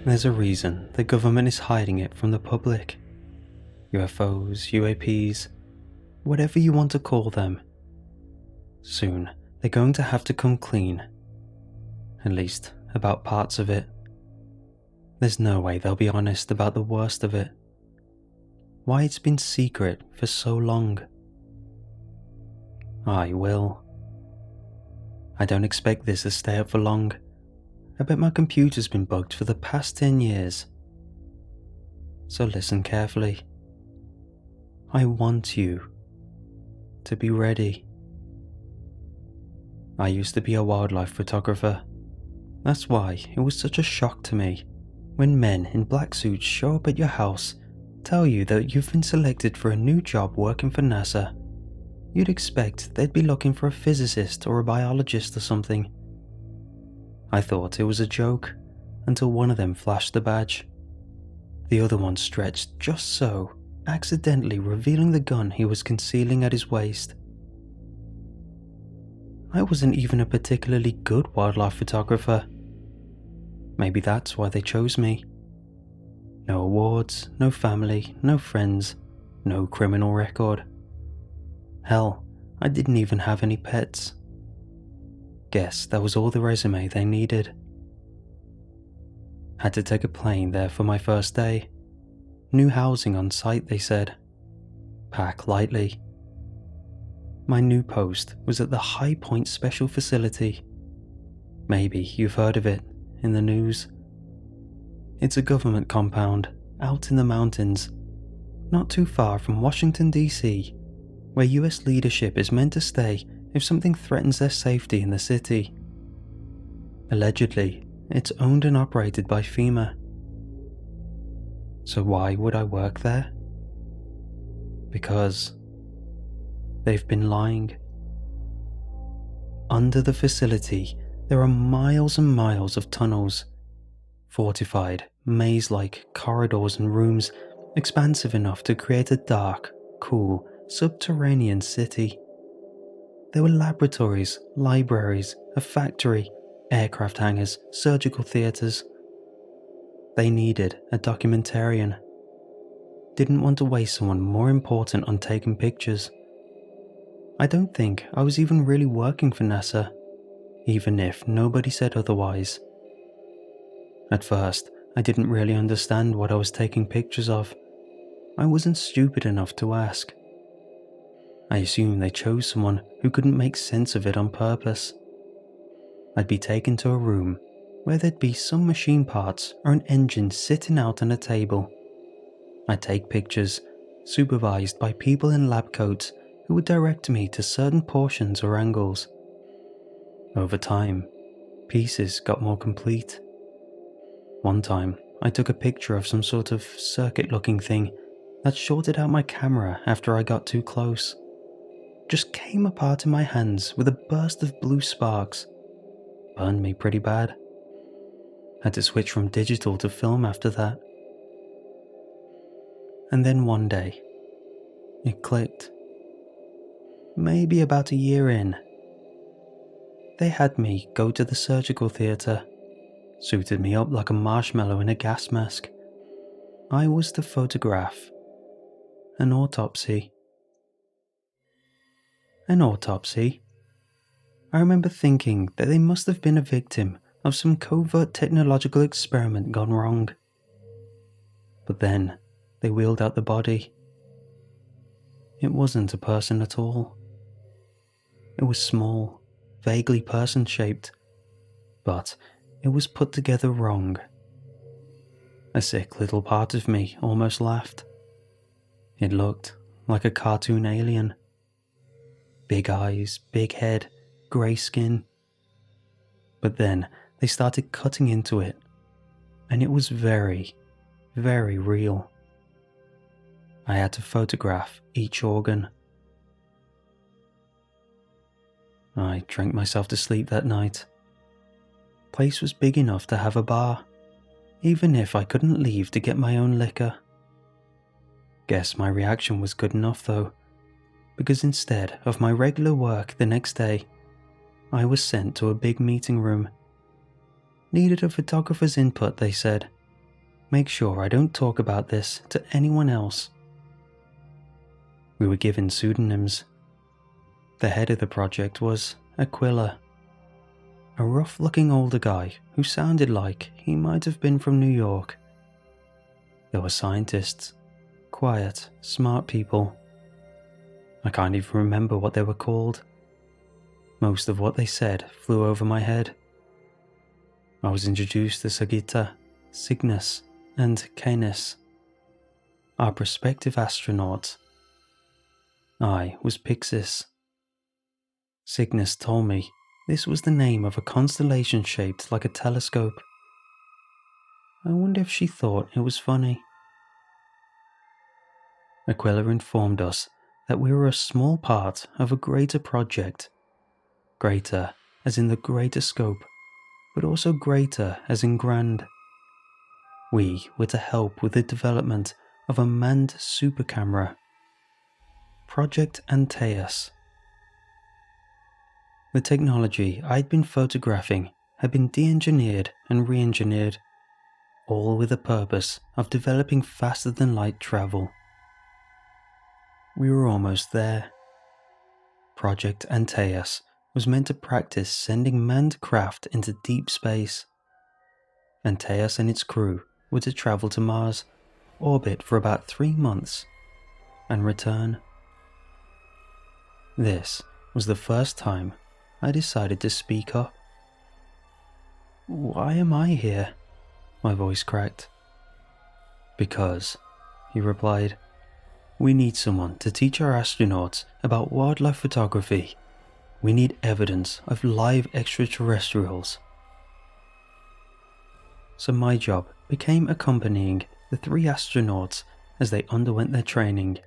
There's a reason the government is hiding it from the public. UFOs, UAPs, whatever you want to call them. Soon, they're going to have to come clean. At least, about parts of it. There's no way they'll be honest about the worst of it. Why it's been secret for so long. I will. I don't expect this to stay up for long. I bet my computer's been bugged for the past 10 years. So listen carefully. I want you to be ready. I used to be a wildlife photographer. That's why it was such a shock to me when men in black suits show up at your house, tell you that you've been selected for a new job working for NASA. You'd expect they'd be looking for a physicist or a biologist or something. I thought it was a joke until one of them flashed the badge. The other one stretched just so, accidentally revealing the gun he was concealing at his waist. I wasn't even a particularly good wildlife photographer. Maybe that's why they chose me. No awards, no family, no friends, no criminal record. Hell, I didn't even have any pets. Guess that was all the resume they needed. Had to take a plane there for my first day. New housing on site, they said. Pack lightly. My new post was at the High Point Special Facility. Maybe you've heard of it in the news. It's a government compound out in the mountains, not too far from Washington, D.C., where US leadership is meant to stay if something threatens their safety in the city. Allegedly, it's owned and operated by FEMA. So why would I work there? Because they've been lying. Under the facility, there are miles and miles of tunnels, fortified, maze-like corridors and rooms expansive enough to create a dark, cool, subterranean city. There were laboratories, libraries, a factory, aircraft hangars, surgical theatres. They needed a documentarian. Didn't want to waste someone more important on taking pictures. I don't think I was even really working for NASA, even if nobody said otherwise. At first, I didn't really understand what I was taking pictures of. I wasn't stupid enough to ask. I assumed they chose someone who couldn't make sense of it on purpose. I'd be taken to a room where there'd be some machine parts or an engine sitting out on a table. I'd take pictures, supervised by people in lab coats who would direct me to certain portions or angles. Over time, pieces got more complete. One time, I took a picture of some sort of circuit-looking thing that shorted out my camera after I got too close. Just came apart in my hands with a burst of blue sparks. Burned me pretty bad. Had to switch from digital to film after that. And then one day, it clicked. Maybe about a year in. They had me go to the surgical theatre, suited me up like a marshmallow in a gas mask. I was to photograph an autopsy. An autopsy? I remember thinking that they must have been a victim of some covert technological experiment gone wrong. But then, they wheeled out the body. It wasn't a person at all. It was small, vaguely person-shaped, but it was put together wrong. A sick little part of me almost laughed. It looked like a cartoon alien. Big eyes, big head, grey skin. But then they started cutting into it, and it was very, very real. I had to photograph each organ. I drank myself to sleep that night. Place was big enough to have a bar, even if I couldn't leave to get my own liquor. Guess my reaction was good enough though, because instead of my regular work the next day, I was sent to a big meeting room. Needed a photographer's input, they said, Make sure I don't talk about this to anyone else. We were given pseudonyms. The head of the project was Aquila, a rough-looking older guy who sounded like he might have been from New York. There were scientists, quiet, smart people. I can't even remember what they were called. Most of what they said flew over my head. I was introduced to Sagitta, Cygnus, and Canis, our prospective astronauts. I was Pyxis. Cygnus told me this was the name of a constellation shaped like a telescope. I wonder if she thought it was funny. Aquila informed us that we were a small part of a greater project. Greater as in the greater scope, but also greater as in grand. We were to help with the development of a manned super camera. Project ANTAEUS. The technology I'd been photographing had been de-engineered and re-engineered, all with the purpose of developing faster than light travel. We were almost there. Project ANTAEUS was meant to practice sending manned craft into deep space. ANTAEUS and its crew were to travel to Mars, orbit for about 3 months, and return. This was the first time I decided to speak up. "Why am I here?" my voice cracked. "Because," he replied, "we need someone to teach our astronauts about wildlife photography. We need evidence of live extraterrestrials." So my job became accompanying the 3 astronauts as they underwent their training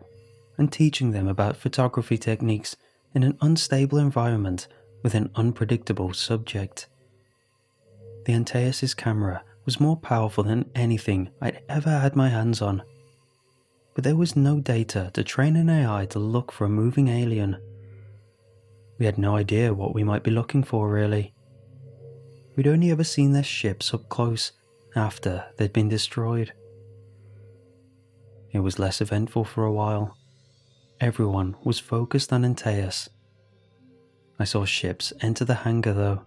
and teaching them about photography techniques in an unstable environment with an unpredictable subject. The ANTAEUS' camera was more powerful than anything I'd ever had my hands on, but there was no data to train an AI to look for a moving alien. We had no idea what we might be looking for, really. We'd only ever seen their ships up close after they'd been destroyed. It was less eventful for a while. Everyone was focused on ANTAEUS. I saw ships enter the hangar though.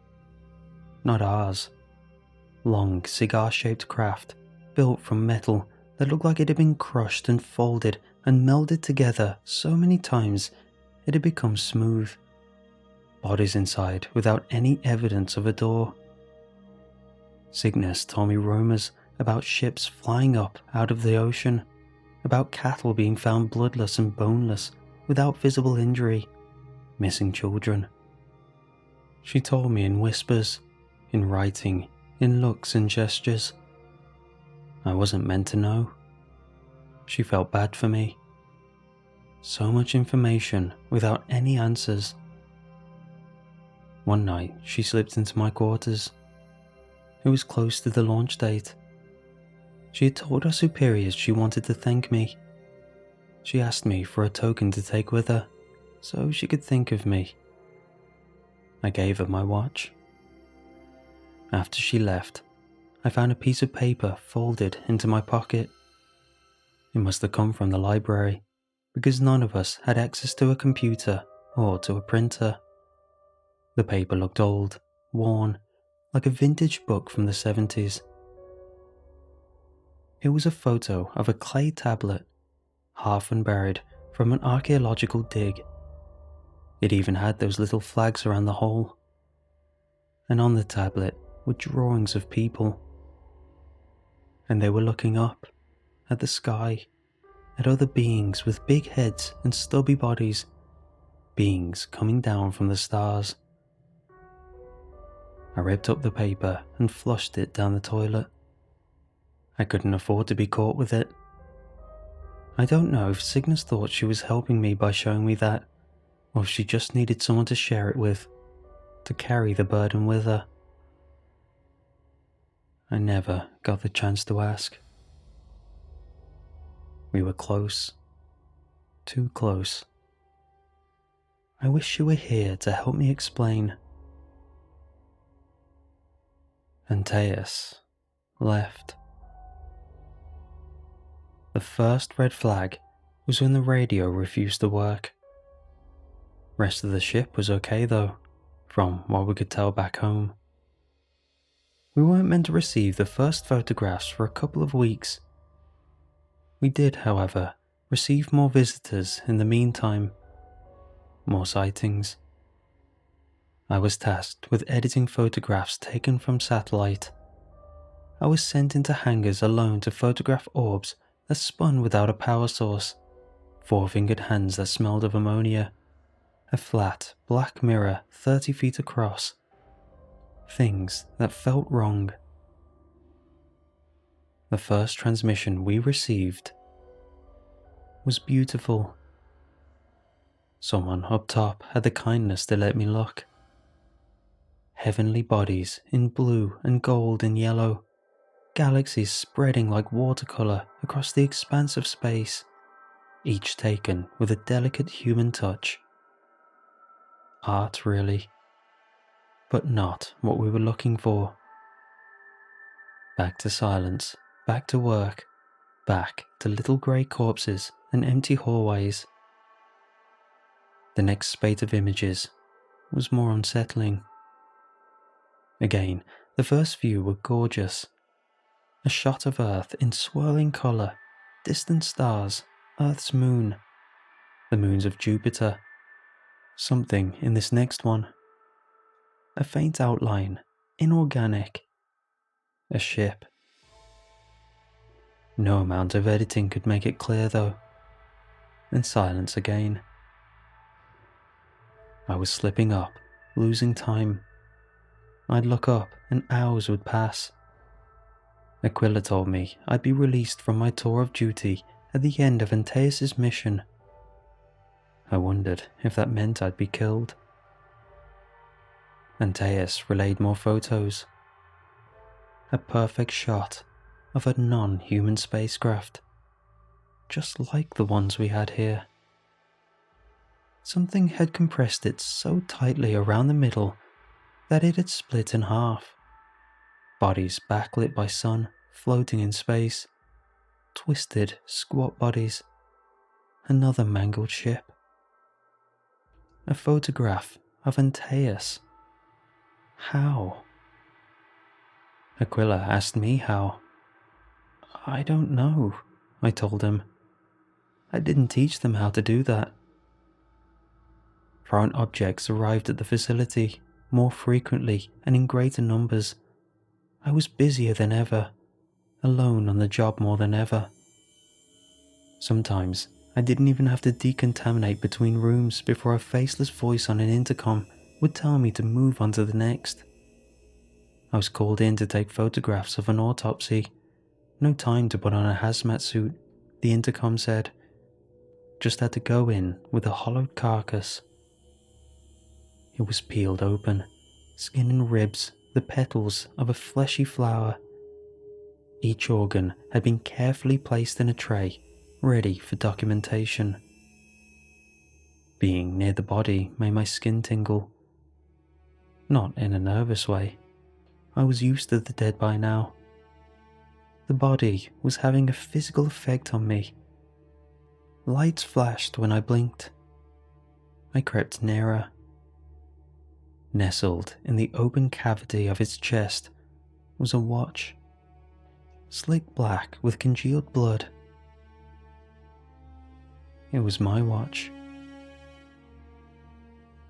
Not ours. Long, cigar-shaped craft, built from metal that looked like it had been crushed and folded and melded together so many times it had become smooth. Bodies inside without any evidence of a door. Cygnus told me rumours about ships flying up out of the ocean, about cattle being found bloodless and boneless without visible injury, missing children. She told me in whispers, in writing, in looks and gestures. I wasn't meant to know. She felt bad for me. So much information without any answers. One night she slipped into my quarters. It was close to the launch date. She had told our superiors she wanted to thank me. She asked me for a token to take with her, so she could think of me. I gave her my watch. After she left, I found a piece of paper folded into my pocket. It must have come from the library, because none of us had access to a computer or to a printer. The paper looked old, worn, like a vintage book from the 70s. It was a photo of a clay tablet, half unburied from an archaeological dig. It even had those little flags around the hole. And on the tablet were drawings of people. And they were looking up, at the sky, at other beings with big heads and stubby bodies, beings coming down from the stars. I ripped up the paper and flushed it down the toilet. I couldn't afford to be caught with it. I don't know if Cygnus thought she was helping me by showing me that, or if she just needed someone to share it with, to carry the burden with her. I never got the chance to ask. We were close. Too close. I wish she were here to help me explain. ANTAEUS left. The first red flag was when the radio refused to work. Rest of the ship was okay though, from what we could tell back home. We weren't meant to receive the first photographs for a couple of weeks. We did, however, receive more visitors in the meantime. More sightings. I was tasked with editing photographs taken from satellite. I was sent into hangars alone to photograph orbs that spun without a power source, four-fingered hands that smelled of ammonia, a flat, black mirror 30 feet across. Things that felt wrong. The first transmission we received was beautiful. Someone up top had the kindness to let me look. Heavenly bodies in blue and gold and yellow, galaxies spreading like watercolor across the expanse of space, each taken with a delicate human touch. Art, really, but not what we were looking for. Back to silence, back to work, back to little grey corpses and empty hallways. The next spate of images was more unsettling. Again, the first few were gorgeous. A shot of Earth in swirling colour, distant stars, Earth's moon, the moons of Jupiter. Something in this next one. A faint outline, inorganic. A ship. No amount of editing could make it clear though. And silence again. I was slipping up, losing time. I'd look up and hours would pass. Aquila told me I'd be released from my tour of duty at the end of ANTAEUS' mission. I wondered if that meant I'd be killed. ANTAEUS relayed more photos. A perfect shot of a non-human spacecraft, just like the ones we had here. Something had compressed it so tightly around the middle that it had split in half. Bodies backlit by sun, floating in space. Twisted, squat bodies. Another mangled ship. A photograph of ANTAEUS. How? Aquila asked me how. I don't know, I told him. I didn't teach them how to do that. Foreign objects arrived at the facility more frequently and in greater numbers. I was busier than ever, alone on the job more than ever. Sometimes I didn't even have to decontaminate between rooms before a faceless voice on an intercom would tell me to move on to the next. I was called in to take photographs of an autopsy. No time to put on a hazmat suit, the intercom said. Just had to go in with a hollowed carcass. It was peeled open, skin and ribs, the petals of a fleshy flower. Each organ had been carefully placed in a tray, ready for documentation. Being near the body made my skin tingle. Not in a nervous way. I was used to the dead by now. The body was having a physical effect on me. Lights flashed when I blinked. I crept nearer. Nestled in the open cavity of its chest was a watch. Slick black with congealed blood. It was my watch.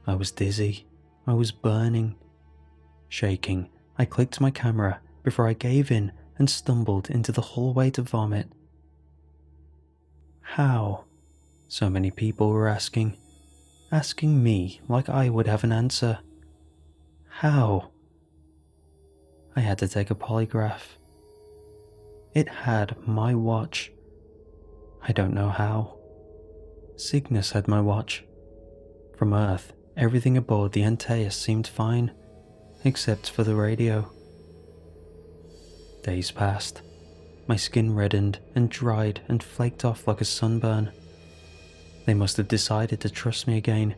I was dizzy. I was burning. Shaking, I clicked my camera before I gave in and stumbled into the hallway to vomit. How? So many people were asking me like I would have an answer. How? I had to take a polygraph. It had my watch. I don't know how. Cygnus had my watch. From Earth, everything aboard the ANTAEUS seemed fine, except for the radio. Days passed. My skin reddened and dried and flaked off like a sunburn. They must have decided to trust me again,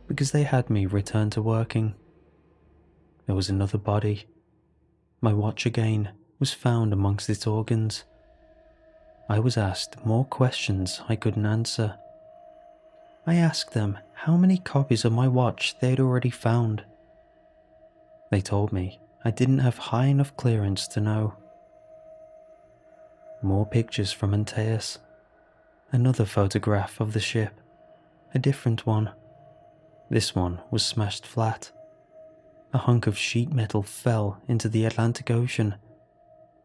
because they had me return to working. There was another body. My watch again was found amongst its organs. I was asked more questions I couldn't answer. I asked them how many copies of my watch they'd already found. They told me I didn't have high enough clearance to know. More pictures from ANTAEUS. Another photograph of the ship. A different one. This one was smashed flat. A hunk of sheet metal fell into the Atlantic Ocean,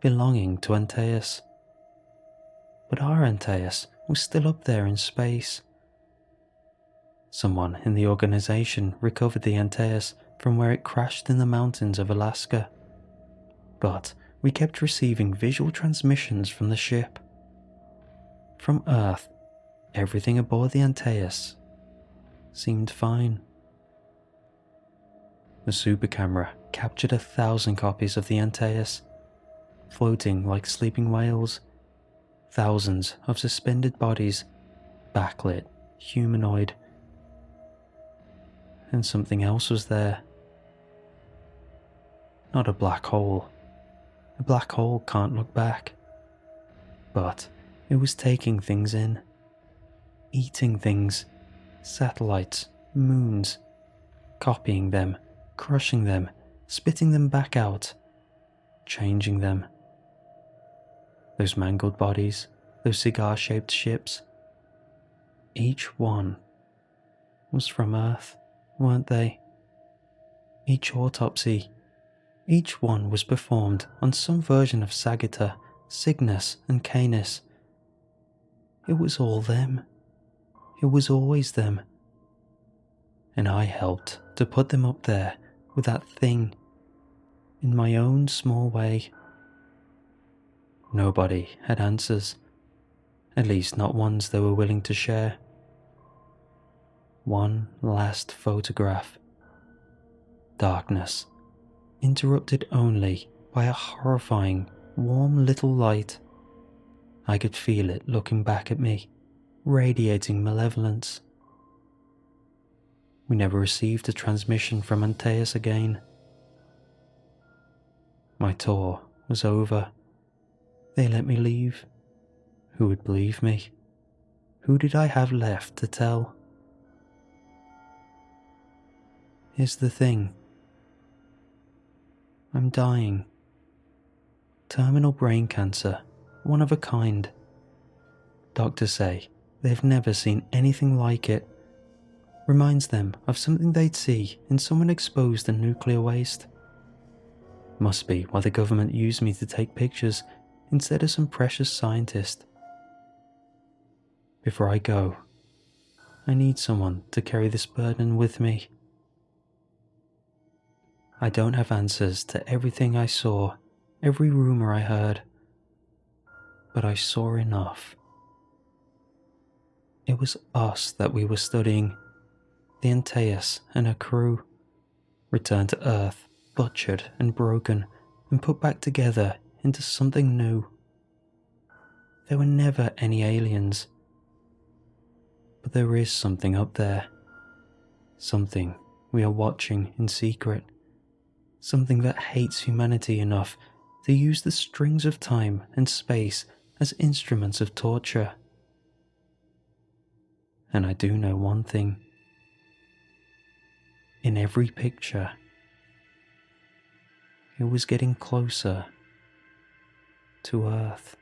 belonging to ANTAEUS. But our ANTAEUS was still up there in space. Someone in the organization recovered the ANTAEUS from where it crashed in the mountains of Alaska. But we kept receiving visual transmissions from the ship. From Earth, everything aboard the ANTAEUS seemed fine. The super camera captured 1,000 copies of the ANTAEUS, floating like sleeping whales. Thousands of suspended bodies, backlit, humanoid. And something else was there. Not a black hole. A black hole can't look back. But it was taking things in. Eating things. Satellites, moons. Copying them, crushing them, spitting them back out. Changing them. Those mangled bodies, those cigar-shaped ships. Each one was from Earth, weren't they? Each autopsy, each one was performed on some version of Sagitta, Cygnus and Canis. It was all them. It was always them. And I helped to put them up there with that thing, in my own small way. Nobody had answers, at least not ones they were willing to share. One last photograph. Darkness, interrupted only by a horrifying, warm little light. I could feel it looking back at me, radiating malevolence. We never received a transmission from ANTAEUS again. My tour was over. They let me leave. Who would believe me? Who did I have left to tell? Here's the thing. I'm dying. Terminal brain cancer, one of a kind. Doctors say they've never seen anything like it. Reminds them of something they'd see in someone exposed to nuclear waste. Must be why the government used me to take pictures instead of some precious scientist. Before I go, I need someone to carry this burden with me. I don't have answers to everything I saw, every rumor I heard, but I saw enough. It was us that we were studying, the ANTAEUS and her crew, returned to Earth, butchered and broken, and put back together into something new. There were never any aliens. But there is something up there. Something we are watching in secret. Something that hates humanity enough to use the strings of time and space as instruments of torture. And I do know one thing. In every picture, it was getting closer to Earth.